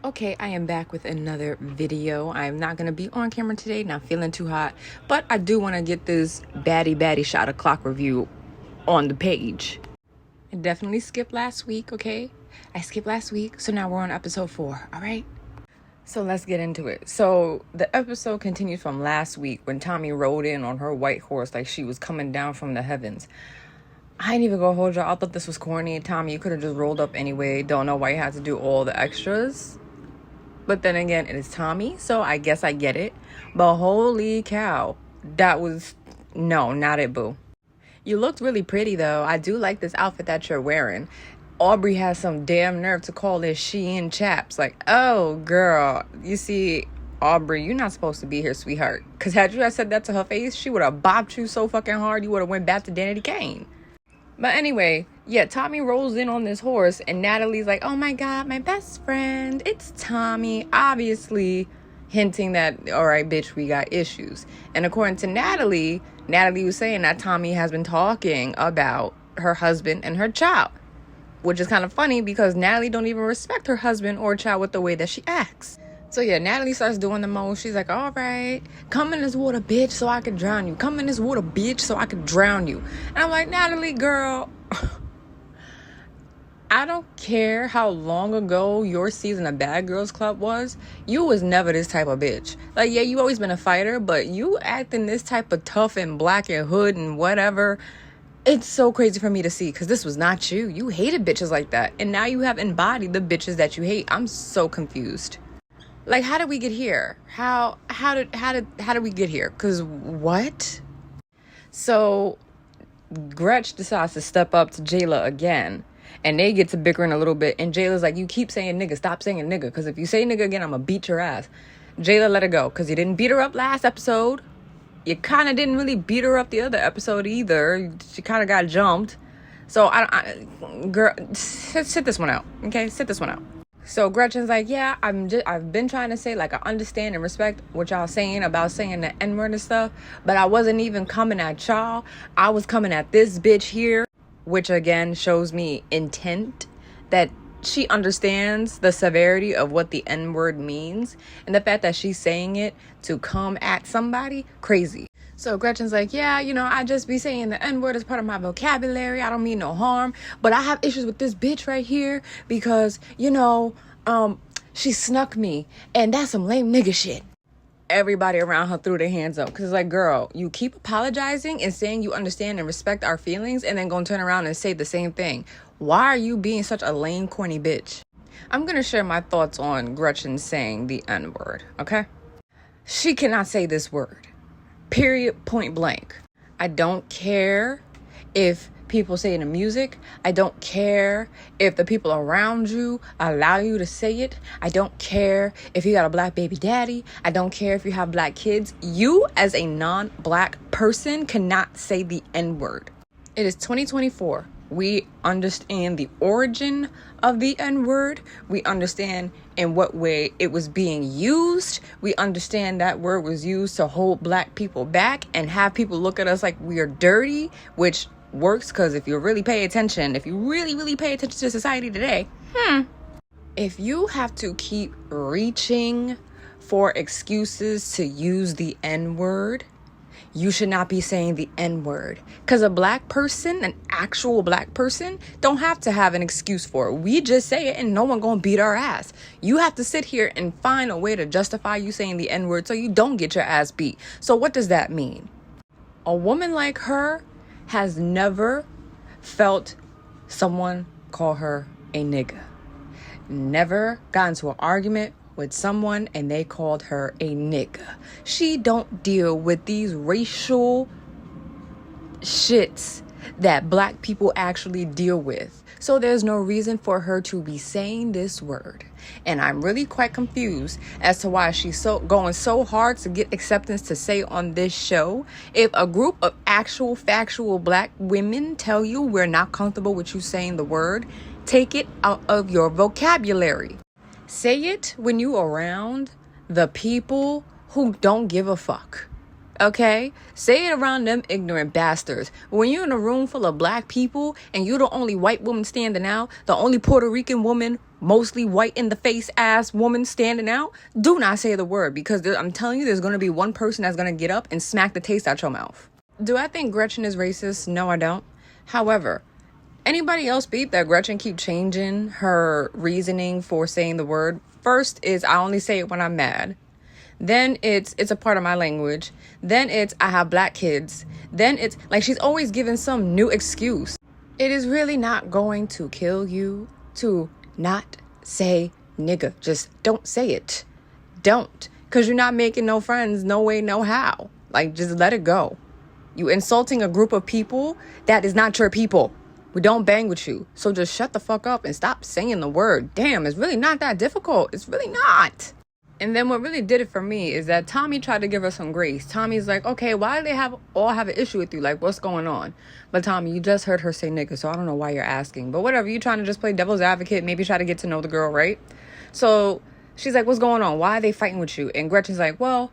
Okay, I am back with another video. I'm not going to be on camera today, not feeling too hot, but I do want to get this baddie shot o'clock review on the page. I definitely skipped last week, okay? I skipped last week, so now we're on episode 4, all right? So let's get into it. So the episode continues from last week when Tommy rode in on her white horse like she was coming down from the heavens. I ain't even gonna hold y'all. I thought this was corny. Tommy, you could have just rolled up anyway. Don't know why you had to do all the extras. But then again, it is Tommy, so I guess I get it. But holy cow, that was... No, not it, boo. You looked really pretty, though. I do like this outfit that you're wearing. Aubrey has some damn nerve to call this Shein chaps. Like, oh, girl. You see, Aubrey, you're not supposed to be here, sweetheart. Because had you said that to her face, she would have bopped you so fucking hard, you would have went back to Danity Kane. But anyway, yeah, Tommy rolls in on this horse and Natalie's like, oh my God, my best friend, it's Tommy. Obviously hinting that, all right, bitch, we got issues. And according to Natalie was saying that Tommy has been talking about her husband and her child, which is kind of funny because Natalie don't even respect her husband or child with the way that she acts. So yeah, Natalie starts doing the most. She's like, all right, come in this water, bitch, so I can drown you. Come in this water, bitch, so I can drown you. And I'm like, Natalie, girl, I don't care how long ago your season of Bad Girls Club was. You was never this type of bitch. Like, yeah, you always been a fighter, but you acting this type of tough and black and hood and whatever. It's so crazy for me to see because this was not you. You hated bitches like that. And now you have embodied the bitches that you hate. I'm so confused. Like, how did we get here? How did we get here? Because what? So Gretch decides to step up to Jayla again. And they get to bickering a little bit. And Jayla's like, you keep saying nigga. Stop saying nigga. Because if you say nigga again, I'm going to beat your ass. Jayla let her go. Because you didn't beat her up last episode. You kind of didn't really beat her up the other episode either. She kind of got jumped. So, girl, sit this one out. Okay? Sit this one out. So Gretchen's like, yeah, I've been trying to say, like, I understand and respect what y'all saying about saying the N-word and stuff, but I wasn't even coming at y'all. I was coming at this bitch here, which again shows me intent, that she understands the severity of what the N-word means, and the fact that she's saying it to come at somebody, crazy. So Gretchen's like, yeah, I just be saying the N-word as part of my vocabulary. I don't mean no harm. But I have issues with this bitch right here because, she snuck me. And that's some lame nigga shit. Everybody around her threw their hands up. Because it's like, girl, you keep apologizing and saying you understand and respect our feelings and then gonna turn around and say the same thing. Why are you being such a lame, corny bitch? I'm going to share my thoughts on Gretchen saying the N-word, okay? She cannot say this word. Period, point blank. I don't care if people say it in music. I don't care if the people around you allow you to say it. I don't care if you got a black baby daddy. I don't care if you have black kids. You, as a non-black person, cannot say the N-word. It is 2024. We understand the origin of the N-word. We understand in what way it was being used. We understand that word was used to hold black people back and have people look at us like we are dirty, which works because if you really pay attention, if you really pay attention to society today, if you have to keep reaching for excuses to use the N-word, you should not be saying the N-word. Because a black person, an actual black person, don't have to have an excuse for it. We just say it and no one gonna beat our ass. You have to sit here and find a way to justify you saying the N-word so you don't get your ass beat. So what does that mean? A woman like her has never felt someone call her a nigga. Never got into an argument with someone and they called her a nigga. She don't deal with these racial shits that black people actually deal with. So there's no reason for her to be saying this word. And I'm really quite confused as to why she's going so hard to get acceptance to say on this show. If a group of actual factual black women tell you we're not comfortable with you saying the word, take it out of your vocabulary. Say it when you around the people who don't give a fuck. Okay? Say it around them ignorant bastards. When you're in a room full of black people and you're the only white woman standing out, the only Puerto Rican woman mostly white in the face ass woman standing out, do not say the word, because I'm telling you, there's going to be one person that's going to get up and smack the taste out your mouth. Do I think Gretchen is racist? No, I don't. However, anybody else beat that Gretchen keep changing her reasoning for saying the word? First is I only say it when I'm mad. Then it's a part of my language. Then it's I have black kids. Then it's like she's always giving some new excuse. It is really not going to kill you to not say nigga. Just don't say it. Don't. Because you're not making no friends, no way, no how. Like, just let it go. You insulting a group of people that is not your people. We don't bang with you. So just shut the fuck up and stop saying the word. Damn, it's really not that difficult. It's really not. And then what really did it for me is that Tommy tried to give her some grace. Tommy's like, okay, why do they all have an issue with you? Like, what's going on? But Tommy, you just heard her say nigga, so I don't know why you're asking. But whatever, you're trying to just play devil's advocate, maybe try to get to know the girl, right? So she's like, what's going on? Why are they fighting with you? And Gretchen's like, well,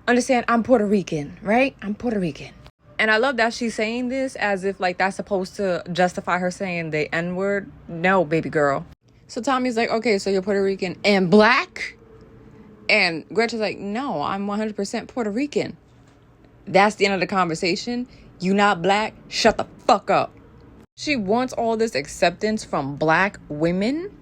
understand, I'm Puerto Rican, right? I'm Puerto Rican. And I love that she's saying this as if like that's supposed to justify her saying the N-word. No, baby girl. So Tommy's like, okay, so you're Puerto Rican and black? And Gretchen's like, no, I'm 100% Puerto Rican. That's the end of the conversation. You not black? Shut the fuck up. She wants all this acceptance from black women.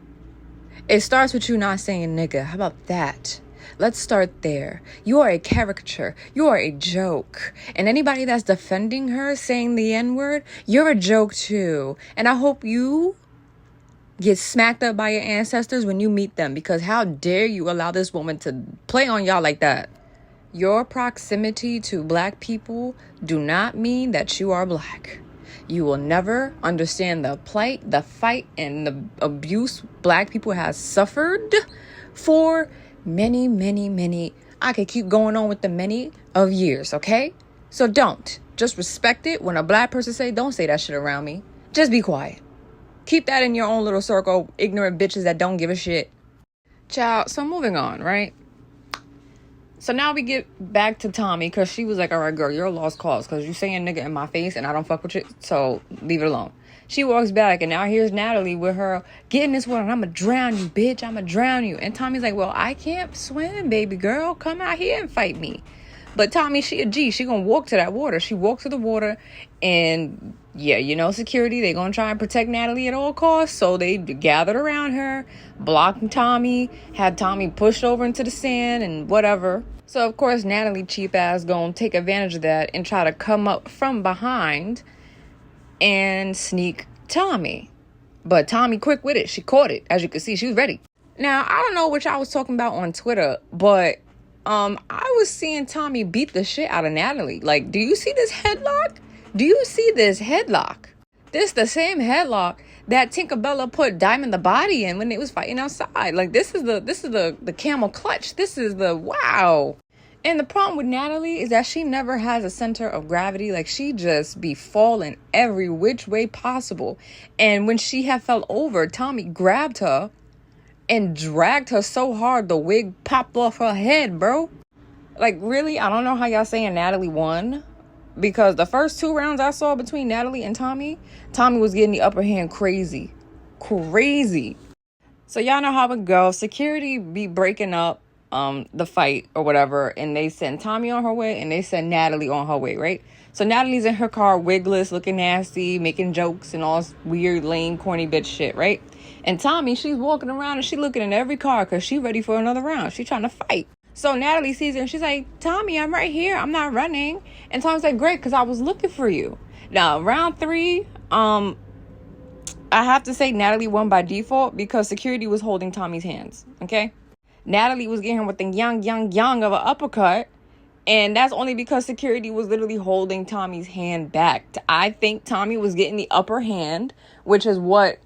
It starts with you not saying nigga. How about that? Let's start there. You are a caricature. You are a joke. And anybody that's defending her saying the N-word, you're a joke too. And I hope you get smacked up by your ancestors when you meet them, because how dare you allow this woman to play on y'all like that? Your proximity to black people do not mean that you are black. You will never understand the plight, the fight, and the abuse black people have suffered for many, many, many. I could keep going on with the many of years, okay? So don't. Just respect it. When a black person say, don't say that shit around me. Just be quiet. Keep that in your own little circle, ignorant bitches that don't give a shit. Child, so moving on, right? So now we get back to Tommy, because she was like, all right, girl, you're a lost cause, because you saying nigga in my face and I don't fuck with you, so leave it alone. She walks back, and now here's Natalie with her, get in this water, and I'm going to drown you, bitch, I'm going to drown you. And Tommy's like, well, I can't swim, baby girl, come out here and fight me. But Tommy, she a G. She gonna walk to that water. She walked to the water, and yeah, you know, security, they gonna try and protect Natalie at all costs. So they gathered around her, blocked Tommy, had Tommy pushed over into the sand and whatever. So of course, Natalie, cheap ass, gonna take advantage of that and try to come up from behind and sneak Tommy. But Tommy quick with it. She caught it. As you can see, she was ready. Now, I don't know what y'all was talking about on Twitter, but I was seeing Tommy beat the shit out of Natalie. Like, do you see this headlock? Do you see this headlock? This the same headlock that Tinkerbella put Diamond the Body in when they was fighting outside. Like, this is the camel clutch. This is the wow. And the problem with Natalie is that she never has a center of gravity. Like, she just be falling every which way possible. And when she had fell over, Tommy grabbed her and dragged her so hard the wig popped off her head, bro. Like, really? I don't know how y'all saying Natalie won. Because the first 2 rounds I saw between Natalie and Tommy was getting the upper hand crazy. Crazy. So y'all know how it goes. Security be breaking up the fight or whatever. And they send Tommy on her way and they send Natalie on her way, right? So Natalie's in her car, wigless, looking nasty, making jokes and all this weird, lame, corny bitch shit, right? And Tommy, she's walking around and she's looking in every car because she's ready for another round. She's trying to fight. So Natalie sees her and she's like, Tommy, I'm right here. I'm not running. And Tommy's like, great, because I was looking for you. Now, round 3, I have to say Natalie won by default because security was holding Tommy's hands, okay? Natalie was getting him with the young of an uppercut. And that's only because security was literally holding Tommy's hand back. I think Tommy was getting the upper hand, which is what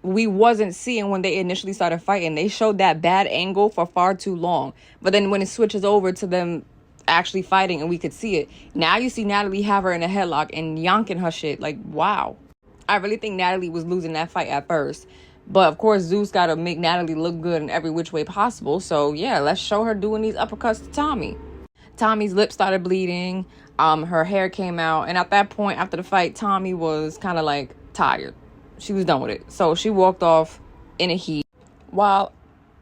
we wasn't seeing when they initially started fighting. They showed that bad angle for far too long. But then when it switches over to them actually fighting and we could see it, now you see Natalie have her in a headlock and yanking her shit. Like, wow. I really think Natalie was losing that fight at first. But of course, Zeus got to make Natalie look good in every which way possible. So yeah, let's show her doing these uppercuts to Tommy. Tommy's lips started bleeding. Her hair came out. And at that point, after the fight, Tommy was kind of like tired. She was done with it. So she walked off in a heat. While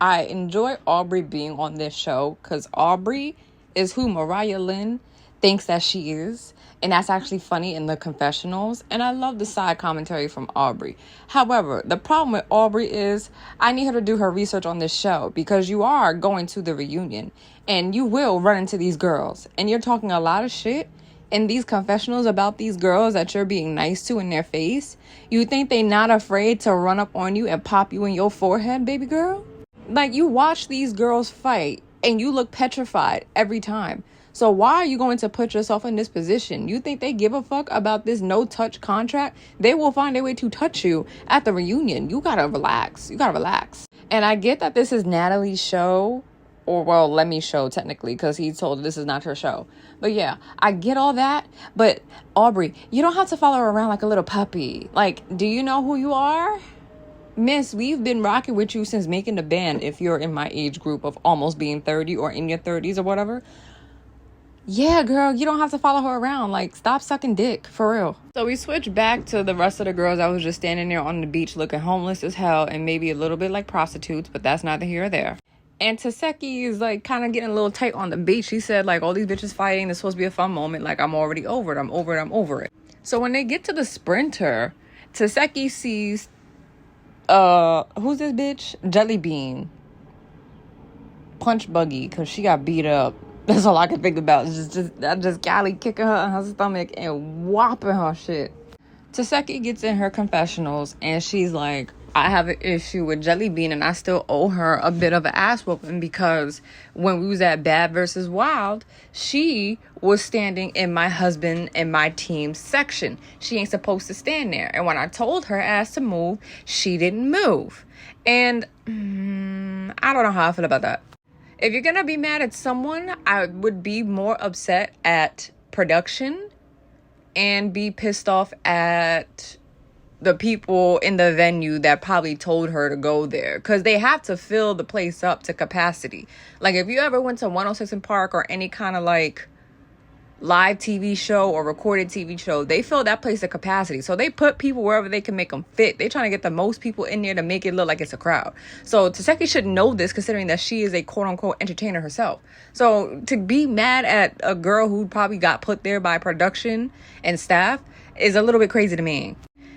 I enjoy Aubrey being on this show, because Aubrey is who Mariah Lynn thinks that she is. And that's actually funny in the confessionals. And I love the side commentary from Aubrey. However, the problem with Aubrey is I need her to do her research on this show, because you are going to the reunion and you will run into these girls. And you're talking a lot of shit in these confessionals about these girls that you're being nice to in their face. You think they not afraid to run up on you and pop you in your forehead, baby girl? Like, you watch these girls fight and you look petrified every time. So why are you going to put yourself in this position? You think they give a fuck about this no-touch contract? They will find a way to touch you at the reunion. You gotta relax. And I get that this is Natalie's show. Or, well, Lemmy's show, technically, because he told this is not her show. But yeah, I get all that. But Aubrey, you don't have to follow her around like a little puppy. Like, do you know who you are? Miss, we've been rocking with you since making the band, if you're in my age group of almost being 30 or in your 30s or whatever. Yeah, girl, you don't have to follow her around. Like, stop sucking dick, for real. So we switch back to the rest of the girls that was just standing there on the beach looking homeless as hell and maybe a little bit like prostitutes, but that's neither here or there. And Teki is like kind of getting a little tight on the beach. He said, like, all these bitches fighting, this supposed to be a fun moment. Like, I'm already over it. I'm over it. So when they get to the sprinter, Teki sees, who's this bitch? Jelly Bean. Punch Buggy, because she got beat up. That's all I can think about. Just Callie kicking her in her stomach and whopping her shit. Teki gets in her confessionals and she's like, I have an issue with Jelly Bean and I still owe her a bit of an ass whooping, because when we was at Bad versus Wild, she was standing in my husband and my team section. She ain't supposed to stand there. And when I told her ass to move, she didn't move. And I don't know how I feel about that. If you're going to be mad at someone, I would be more upset at production and be pissed off at the people in the venue that probably told her to go there, because they have to fill the place up to capacity. Like, if you ever went to 106 in Park or any kind of like live TV show or recorded TV show, they fill that place to capacity. So they put people wherever they can make them fit. They're trying to get the most people in there to make it look like it's a crowd. So Teki should know this, considering that she is a quote-unquote entertainer herself. So to be mad at a girl who probably got put there by production and staff is a little bit crazy to me.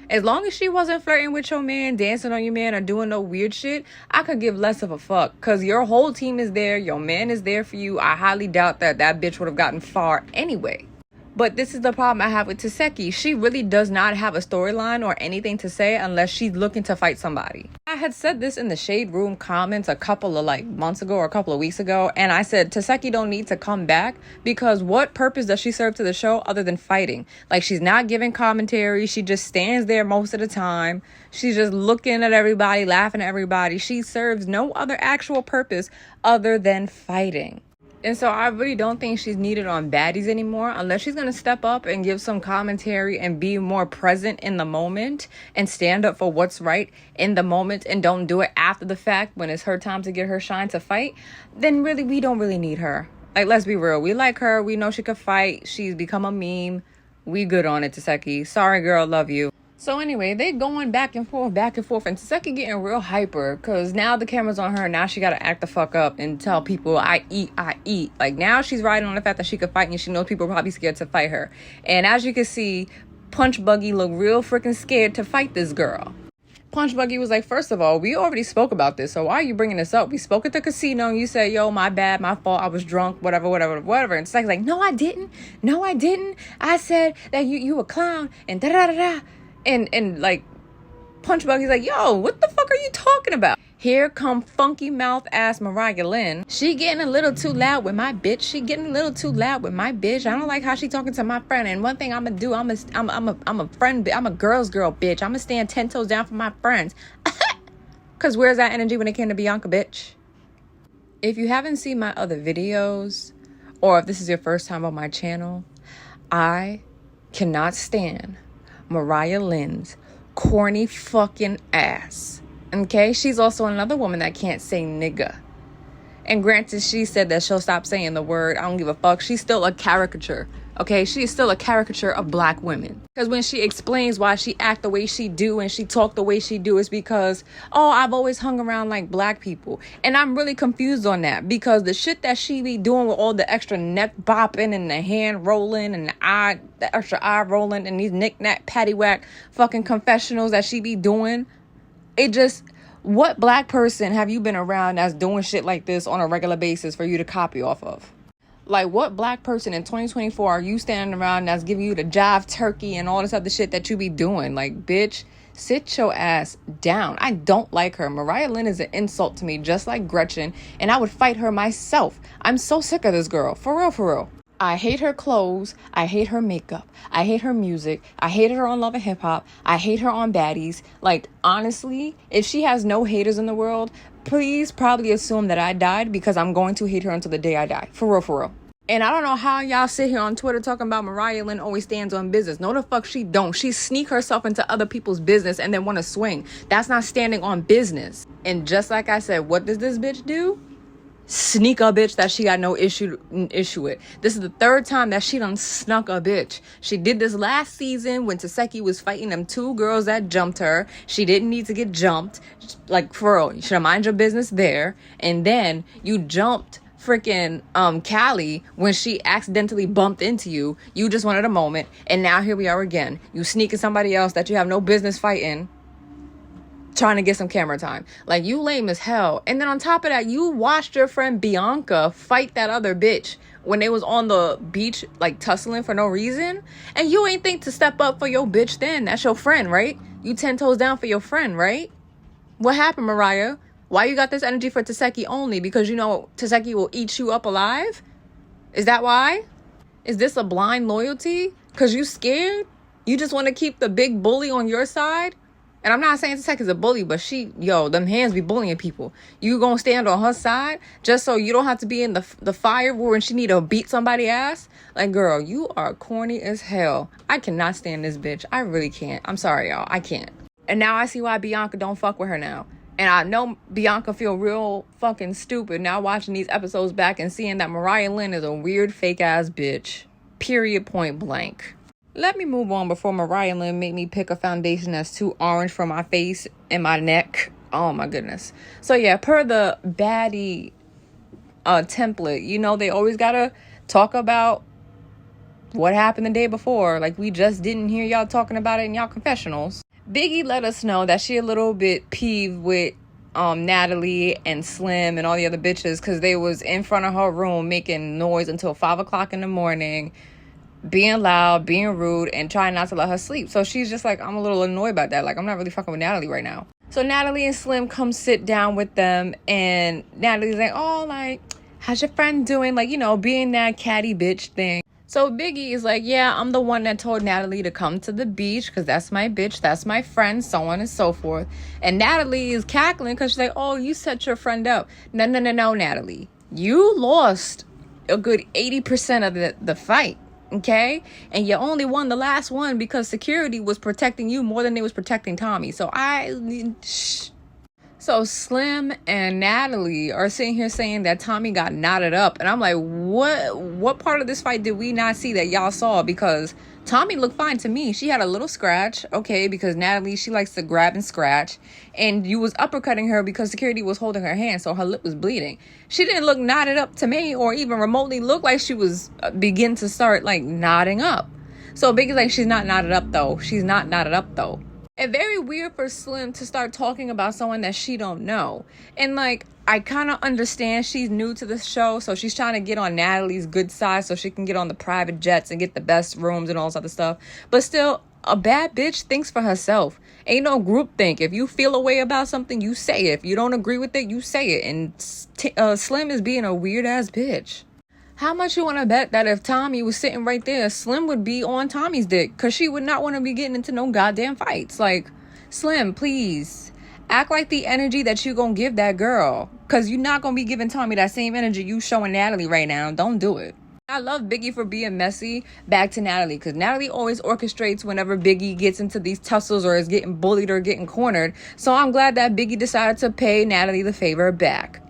As long as she wasn't flirting with your man, dancing on your man, or doing no weird shit, I could give less of a fuck. Because your whole team is there. Your man is there for you. I highly doubt that bitch would have gotten far anyway. But this is the problem I have with Teki. She really does not have a storyline or anything to say unless she's looking to fight somebody. I had said this in the Shade Room comments a couple of like months ago or a couple of weeks ago. And I said, Teki don't need to come back, because what purpose does she serve to the show other than fighting? Like, she's not giving commentary. She just stands there most of the time. She's just looking at everybody, laughing at everybody. She serves no other actual purpose other than fighting. And so I really don't think she's needed on Baddies anymore, unless she's going to step up and give some commentary and be more present in the moment and stand up for what's right in the moment, and don't do it after the fact when it's her time to get her shine to fight. Then really, we don't really need her. Like, let's be real. We like her. We know she could fight. She's become a meme. We good on it, Teki. Sorry, girl. Love you. So anyway, they going back and forth, and Teki getting real hyper, because now the camera's on her. Now she got to act the fuck up and tell people, I eat. Like, now she's riding on the fact that she could fight, and she knows people are probably scared to fight her. And as you can see, Punch Buggy looked real freaking scared to fight this girl. Punch Buggy was like, first of all, we already spoke about this, so why are you bringing this up? We spoke at the casino, and you said, yo, my bad, my fault, I was drunk, whatever. And Teki's like, no, I didn't. I said that you a clown, and da-da-da-da. And like, Punch Buggy's like, yo, what the fuck are you talking about? Here come funky mouth ass Mariah Lynn. She getting a little too loud with my bitch. I don't like how she talking to my friend. And one thing I'm gonna do, I'm a friend, I'm a girl's girl, bitch. I'm gonna stand 10 toes down for my friends. Cause where's that energy when it came to Bianca, bitch? If you haven't seen my other videos, or if this is your first time on my channel, I cannot stand Mariah Lynn's corny fucking ass. Okay? She's also another woman that can't say nigga. And granted, she said that she'll stop saying the word. I don't give a fuck. She's still a caricature. Okay, she is still a caricature of black women. Because when she explains why she act the way she do and she talk the way she do, it's because, oh, I've always hung around like black people. And I'm really confused on that, because the shit that she be doing with all the extra neck bopping and the hand rolling and the extra eye rolling and these knick-knack paddywhack fucking confessionals that she be doing, it just... What black person have you been around that's doing shit like this on a regular basis for you to copy off of? Like, what black person in 2024 are you standing around that's giving you the jive turkey and all this other shit that you be doing? Like, bitch, sit your ass down. I don't like her. Mariah Lynn is an insult to me, just like Gretchen, and I would fight her myself. I'm so sick of this girl. For real, for real. I hate her clothes. I hate her makeup. I hate her music. I hate her on Love and Hip Hop. I hate her on Baddies. Like, honestly, if she has no haters in the world, please probably assume that I died, because I'm going to hate her until the day I die. For real, for real. And I don't know how y'all sit here on Twitter talking about Mariah Lynn always stands on business. No, the fuck she don't. She sneak herself into other people's business and then want to swing. That's not standing on business. And just like I said, what does this bitch do? Sneak a bitch that she got no issue with. This is the third time that she done snuck a bitch. She did this last season when Teki was fighting them two girls that jumped her. She didn't need to get jumped. Like, for real, you should have mind your business there. And then you jumped freaking Callie when she accidentally bumped into you. You just wanted a moment, and now here we are again. You sneaking somebody else that you have no business fighting, trying to get some camera time. Like, you lame as hell. And then on top of that, you watched your friend Bianca fight that other bitch when they was on the beach, like, tussling for no reason. And you ain't think to step up for your bitch then. That's your friend, right? You 10 toes down for your friend, right? What happened, Mariah? Why you got this energy for Teki only? Because you know Teki will eat you up alive? Is that why? Is this a blind loyalty? Because you scared? You just want to keep the big bully on your side? And I'm not saying Teki's a bully, but them hands be bullying people. You gonna stand on her side just so you don't have to be in the fire when she need to beat somebody's ass? Like, girl, you are corny as hell. I cannot stand this bitch. I really can't. I'm sorry, y'all. I can't. And now I see why Bianca don't fuck with her now. And I know Bianca feel real fucking stupid now watching these episodes back and seeing that Mariah Lynn is a weird fake ass bitch. Period, point blank. Let me move on before Mariah Lynn make me pick a foundation that's too orange for my face and my neck. Oh my goodness. So yeah, per the baddie template, you know, they always gotta talk about what happened the day before. Like, we just didn't hear y'all talking about it in y'all confessionals. Biggie let us know that she a little bit peeved with Natalie and Slim and all the other bitches because they was in front of her room making noise until 5 o'clock in the morning, being loud, being rude, and trying not to let her sleep. So she's just like, I'm a little annoyed about that. Like, I'm not really fucking with Natalie right now. So Natalie and Slim come sit down with them, and Natalie's like, oh, like, how's your friend doing? Like, you know, being that catty bitch thing. So Biggie is like, yeah, I'm the one that told Natalie to come to the beach because that's my bitch, that's my friend, so on and so forth. And Natalie is cackling because she's like, oh, you set your friend up. No, Natalie. You lost a good 80% of the fight. Okay, and you only won the last one because security was protecting you more than they was protecting Tommy. So Slim and Natalie are sitting here saying that Tommy got knotted up, and I'm like, what part of this fight did we not see that y'all saw? Because Tommy looked fine to me. She had a little scratch, okay, because Natalie, she likes to grab and scratch, and you was uppercutting her because security was holding her hand, so her lip was bleeding. She didn't look knotted up to me, or even remotely look like she was begin to start like knotting up. So Biggie's like, she's not knotted up though. She's not knotted up though. And very weird for Slim to start talking about someone that she don't know. And like, I kind of understand she's new to the show, so she's trying to get on Natalie's good side so she can get on the private jets and get the best rooms and all this other stuff. But still, a bad bitch thinks for herself. Ain't no group think. If you feel a way about something, you say it. If you don't agree with it, you say it. And Slim is being a weird ass bitch. How much you want to bet that if Tommy was sitting right there, Slim would be on Tommy's dick? Because she would not want to be getting into no goddamn fights. Like, Slim, please, act like the energy that you going to give that girl. Because you're not going to be giving Tommy that same energy you showing Natalie right now. Don't do it. I love Biggie for being messy. Back to Natalie. Because Natalie always orchestrates whenever Biggie gets into these tussles or is getting bullied or getting cornered. So I'm glad that Biggie decided to pay Natalie the favor back.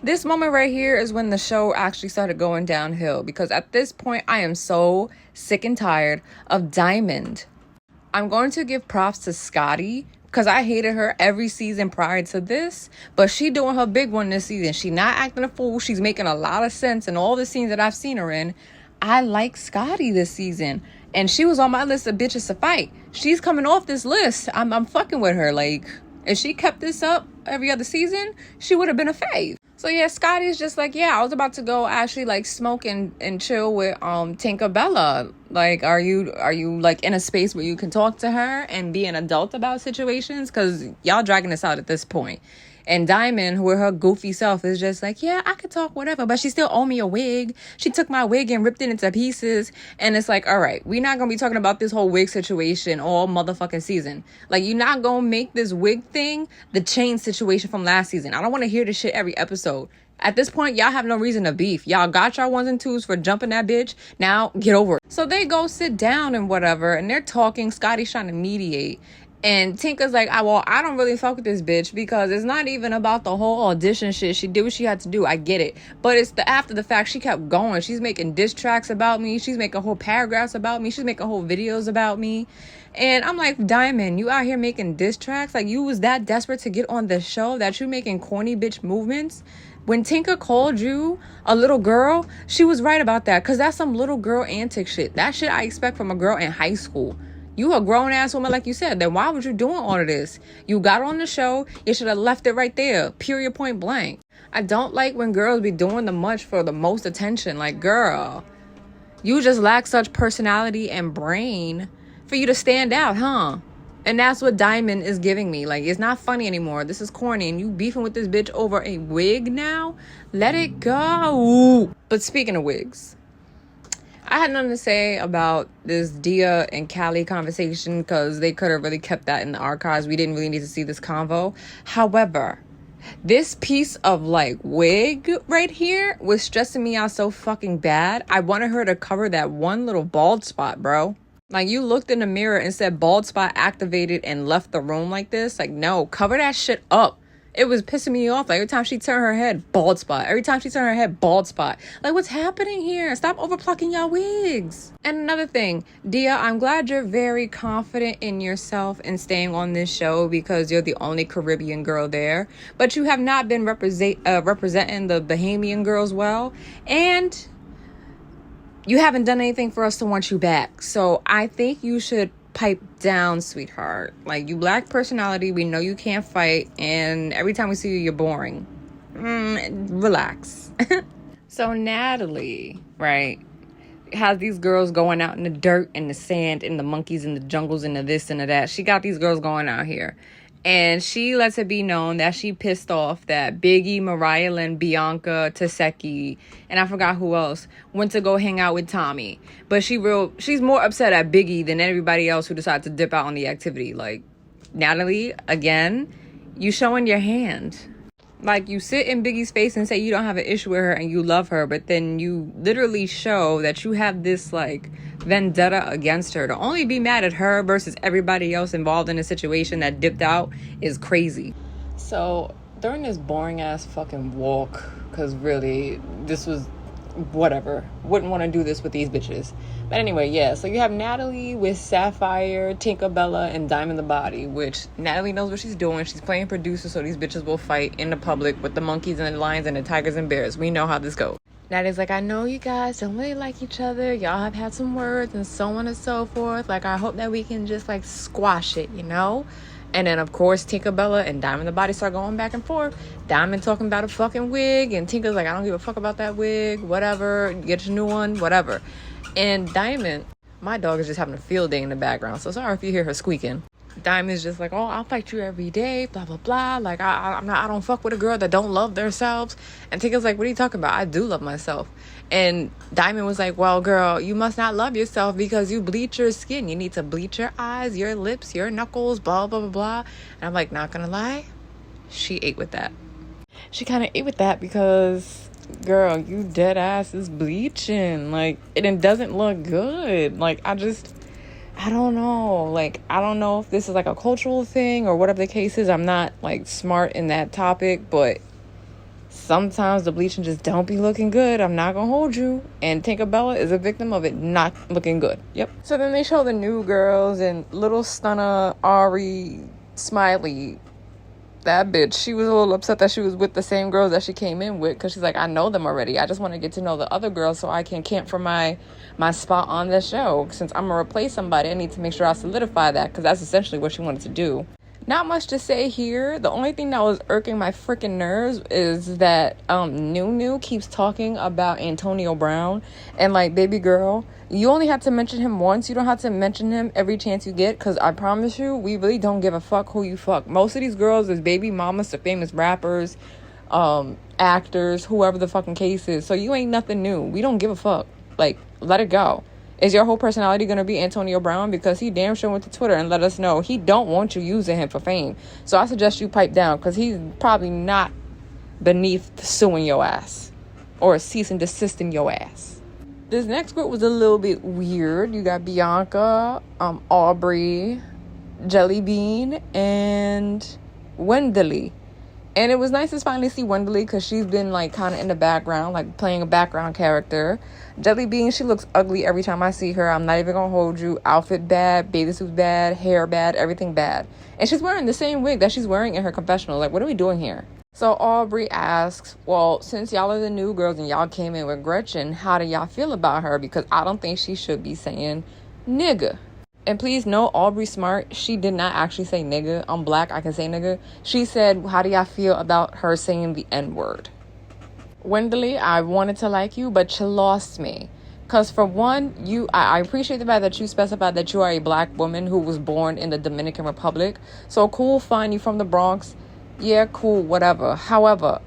This moment right here is when the show actually started going downhill, because at this point I am so sick and tired of Diamond. I'm going to give props to Scotty, because I hated her every season prior to this, but she doing her big one this season. She not acting a fool. She's making a lot of sense in all the scenes that I've seen her in. I like Scotty this season, and she was on my list of bitches to fight. She's coming off this list. I'm fucking with her. Like, if she kept this up every other season, she would have been a fave. So yeah, Scotty's just like, yeah, I was about to go actually like smoke and chill with Tinkerbella. Like, are you like in a space where you can talk to her and be an adult about situations? Because y'all dragging this out at this point. And Diamond, with her goofy self, is just like, yeah, I could talk whatever, but she still owe me a wig. She took my wig and ripped it into pieces. And it's like, all right, we're not going to be talking about this whole wig situation all motherfucking season. Like, you're not going to make this wig thing the chain situation from last season. I don't want to hear this shit every episode. At this point, y'all have no reason to beef. Y'all got y'all ones and twos for jumping that bitch. Now, get over it. So they go sit down and whatever, and they're talking. Scotty's trying to mediate. And Tinka's like, I don't really fuck with this bitch, because it's not even about the whole audition shit. She did what she had to do. I get it. But it's the after the fact. She kept going. She's making diss tracks about me. She's making whole paragraphs about me. She's making whole videos about me. And I'm like, Diamond, you out here making diss tracks? Like, you was that desperate to get on the show that you making corny bitch movements? When Tinka called you a little girl, she was right about that, because that's some little girl antic shit. That shit I expect from a girl in high school. You a grown-ass woman, like you said. Then why was you doing all of this? You got on the show. You should have left it right there. Period, point blank. I don't like when girls be doing the much for the most attention. Like, girl, you just lack such personality and brain for you to stand out, huh? And that's what Diamond is giving me. Like, it's not funny anymore. This is corny. And you beefing with this bitch over a wig now? Let it go. But speaking of wigs, I had nothing to say about this Dia and Callie conversation, because they could have really kept that in the archives. We didn't really need to see this convo. However, this piece of like wig right here was stressing me out so fucking bad. I wanted her to cover that one little bald spot, bro. Like, you looked in the mirror and said bald spot activated and left the room like this. Like, no, cover that shit up. It was pissing me off. Like, every time she turned her head, bald spot. Every time she turned her head, bald spot. Like, what's happening here? Stop overplucking y'all wigs. And another thing, Dia, I'm glad you're very confident in yourself and staying on this show, because you're the only Caribbean girl there. But you have not been representing the Bahamian girls well. And you haven't done anything for us to want you back. So I think you should pipe down, sweetheart. Like, you lack personality. We know you can't fight, and every time we see you, you're boring. Relax. So Natalie, right, has these girls going out in the dirt and the sand and the monkeys and the jungles and the this and the that. She got these girls going out here, and she lets it be known that she pissed off that Biggie, Mariah Lynn, Bianca, Teki, and I forgot who else, went to go hang out with Tommy. But she's more upset at Biggie than everybody else who decided to dip out on the activity. Like, Natalie, again, you showing your hand. Like, you sit in Biggie's face and say you don't have an issue with her and you love her, but then you literally show that you have this, like, vendetta against her. To only be mad at her versus everybody else involved in a situation that dipped out is crazy. So, during this boring-ass fucking walk, because really, this was whatever. Wouldn't want to do this with these bitches. But anyway, yeah. So you have Natalie with Sapphire, Tinkerbella, and Diamond the Body, which Natalie knows what she's doing. She's playing producer, so these bitches will fight in the public with the monkeys and the lions and the tigers and bears. We know how this goes. Natalie's like, I know you guys don't really like each other. Y'all have had some words and so on and so forth. Like, I hope that we can just, like, squash it, you know? And then, of course, Tinkerbella and Diamond the Body start going back and forth. Diamond talking about a fucking wig, and Tinker's like, I don't give a fuck about that wig, whatever, get your new one, whatever. And Diamond, my dog is just having a field day in the background, so sorry if you hear her squeaking. Diamond's just like, oh, I'll fight you every day, blah, blah, blah. Like, I don't fuck with a girl that don't love themselves. And Tinker's like, what are you talking about? I do love myself. And Diamond was like, well, girl, you must not love yourself because you bleach your skin. You need to bleach your eyes, your lips, your knuckles, blah, blah, blah, blah. And I'm like, not gonna lie, she ate with that. She kind of ate with that because, girl, you dead ass is bleaching. Like, it doesn't look good. Like, I don't know. Like, I don't know if this is like a cultural thing or whatever the case is. I'm not like smart in that topic, but sometimes the bleaching just don't be looking good. I'm not gonna hold you. And Tinkerbella is a victim of it not looking good. Yep. So then they show the new girls and little stunner Aubrey Smiley. That bitch, she was a little upset that she was with the same girls that she came in with, because she's like, I know them already. I just want to get to know the other girls so I can camp for my spot on the show. Since I'm going to replace somebody, I need to make sure I solidify that, because that's essentially what she wanted to do. Not much to say here. The only thing that was irking my freaking nerves is that Nunu keeps talking about Antonio Brown and like, baby girl, you only have to mention him once. You don't have to mention him every chance you get, because I promise you, we really don't give a fuck who you fuck. Most of these girls is baby mamas to famous rappers, actors, whoever the fucking case is. So you ain't nothing new. We don't give a fuck. Like, let it go. Is your whole personality going to be Antonio Brown? Because he damn sure went to Twitter and let us know he don't want you using him for fame. So I suggest you pipe down, because he's probably not beneath suing your ass or cease and desisting your ass. This next group was a little bit weird. You got Bianca, Aubrey, Jellybean, and Wendy. And it was nice to finally see Wendy, because she's been like kind of in the background, like playing a background character. Jellybean, she looks ugly every time I see her. I'm not even gonna hold you. Outfit bad, bathing suit bad, hair bad, everything bad. And she's wearing the same wig that she's wearing in her confessional. Like, what are we doing here? So Aubrey asks, well, since y'all are the new girls and y'all came in with Gretchen, how do y'all feel about her? Because I don't think she should be saying nigga. And please know, Aubrey smart. She did not actually say nigga. I'm black, I can say nigga. She said, how do y'all feel about her saying the N-word? Wendy, I wanted to like you, but you lost me. Because for one, I appreciate the fact that you specified that you are a black woman who was born in the Dominican Republic. So cool, fine, you from the Bronx. Yeah, cool, whatever. However,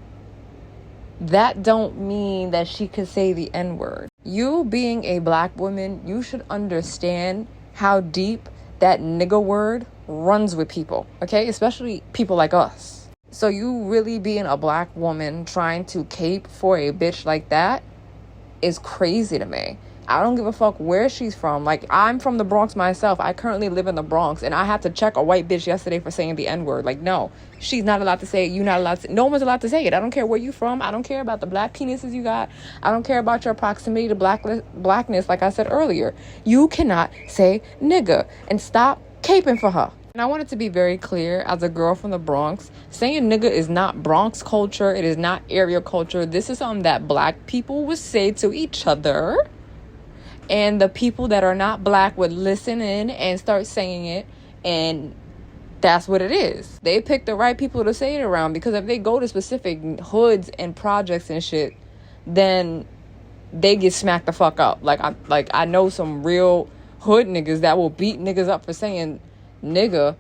that don't mean that she could say the N-word. You being a black woman, you should understand how deep that nigga word runs with people, okay? Especially people like us. So you really being a black woman trying to cape for a bitch like that is crazy to me. I don't give a fuck where she's from. Like, I'm from the Bronx myself. I currently live in the Bronx, and I had to check a white bitch yesterday for saying the N-word. Like, no, she's not allowed to say it. You're not allowed to. No one's allowed to say it. I don't care where you from. I don't care about the black penises you got. I don't care about your proximity to blackness, like I said earlier. You cannot say nigga, and stop caping for her. And I want it to be very clear, as a girl from the Bronx, saying nigga is not Bronx culture. It is not area culture. This is something that black people would say to each other. And the people that are not black would listen in and start saying it. And that's what it is. They pick the right people to say it around. Because if they go to specific hoods and projects and shit, then they get smacked the fuck up. Like I know some real hood niggas that will beat niggas up for saying nigga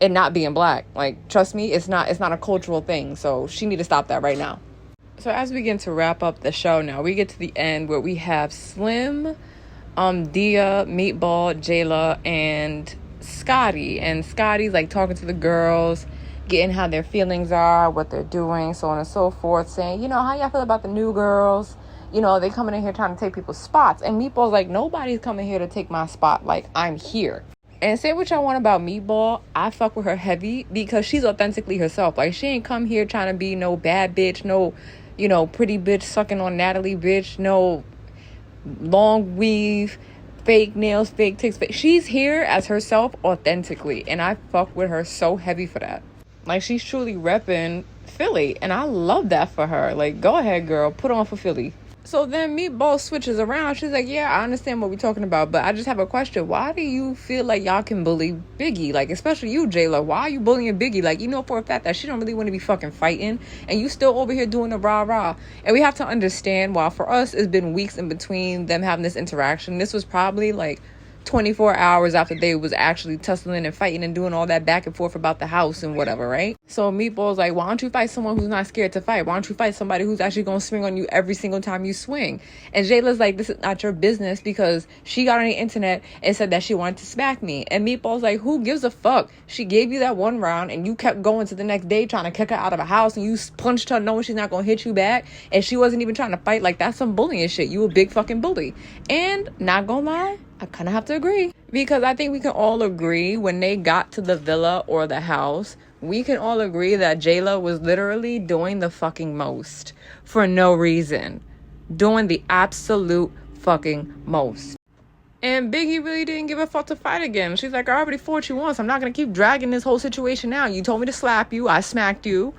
and not being black. Like, trust me, it's not a cultural thing. So she need to stop that right now. So as we begin to wrap up the show now, we get to the end where we have Slim, Dia, Meatball, Jayla, and Scotty. And Scotty's like talking to the girls, getting how their feelings are, what they're doing, so on and so forth, saying, you know, how y'all feel about the new girls? You know, they coming in here trying to take people's spots. And Meatball's like, nobody's coming here to take my spot. Like, I'm here. And say what y'all want about Meatball, I fuck with her heavy because she's authentically herself. Like, she ain't come here trying to be no bad bitch, no, you know, pretty bitch sucking on Natalie bitch, no long weave, fake nails, fake tics. She's here as herself authentically, and I fuck with her so heavy for that. Like, she's truly repping Philly, and I love that for her. Like, go ahead, girl, put on for Philly. So then Meatball switches around. She's like, yeah, I understand what we're talking about, but I just have a question. Why do you feel like y'all can bully Biggie? Like, especially you, Jayla. Why are you bullying Biggie? Like, you know for a fact that she don't really want to be fucking fighting, and you still over here doing the rah-rah. And we have to understand, while for us, it's been weeks in between them having this interaction. This was probably, like, 24 hours after they was actually tussling and fighting and doing all that back and forth about the house and whatever, right? So Meatball's like, why don't you fight someone who's not scared to fight? Why don't you fight somebody who's actually going to swing on you every single time you swing? And Jayla's like, this is not your business, because she got on the internet and said that she wanted to smack me. And Meatball's like, who gives a fuck? She gave you that one round and you kept going to the next day trying to kick her out of a house, and you punched her knowing she's not going to hit you back, and she wasn't even trying to fight. Like, that's some bullying shit. You a big fucking bully. And not gonna lie, I kind of have to agree, because I think we can all agree when they got to the villa or the house, we can all agree that J-Lo was literally doing the fucking most for no reason. Doing the absolute fucking most. And Biggie really didn't give a fuck to fight again. She's like, I already fought you once. I'm not going to keep dragging this whole situation out. You told me to slap you. I smacked you.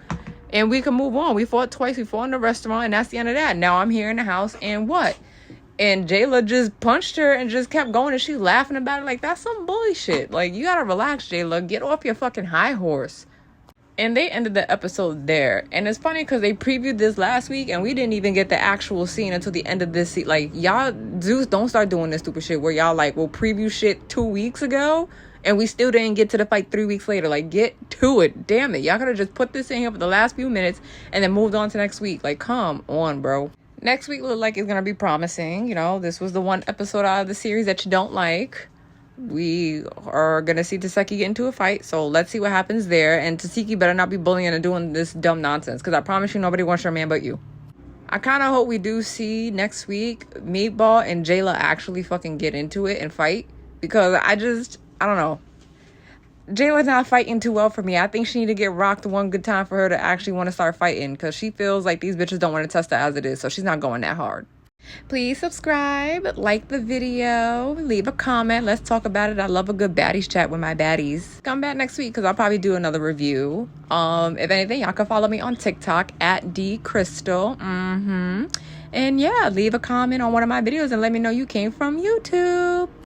And we can move on. We fought twice. We fought in the restaurant. And that's the end of that. Now I'm here in the house. And what? And Jayla just punched her and just kept going. And she's laughing about it. Like, that's some bullshit. Like, you got to relax, Jayla. Get off your fucking high horse. And they ended the episode there. And it's funny because they previewed this last week and we didn't even get the actual scene until the end of this scene. Like, y'all, Zeus, don't start doing this stupid shit where y'all, like, will preview shit 2 weeks ago and we still didn't get to the fight 3 weeks later. Like, get to it. Damn it. Y'all could have just put this in here for the last few minutes and then moved on to next week. Like, come on, bro. Next week looked like it's going to be promising. You know, this was the one episode out of the series that you don't like. We are going to see Teki get into a fight, so let's see what happens there. And Teki better not be bullying and doing this dumb nonsense, because I promise you nobody wants your man but you. I kind of hope we do see next week Meatball and Jayla actually fucking get into it and fight, because I don't know. Jayla's not fighting too well for me. I think she need to get rocked one good time for her to actually want to start fighting, because she feels like these bitches don't want to test her as it is, so she's not going that hard. Please subscribe, like the video, leave a comment. Let's talk about it. I love a good baddies chat with my baddies. Come back next week because I'll probably do another review. If anything, y'all can follow me on TikTok at dcrystal. And yeah, leave a comment on one of my videos and let me know you came from YouTube.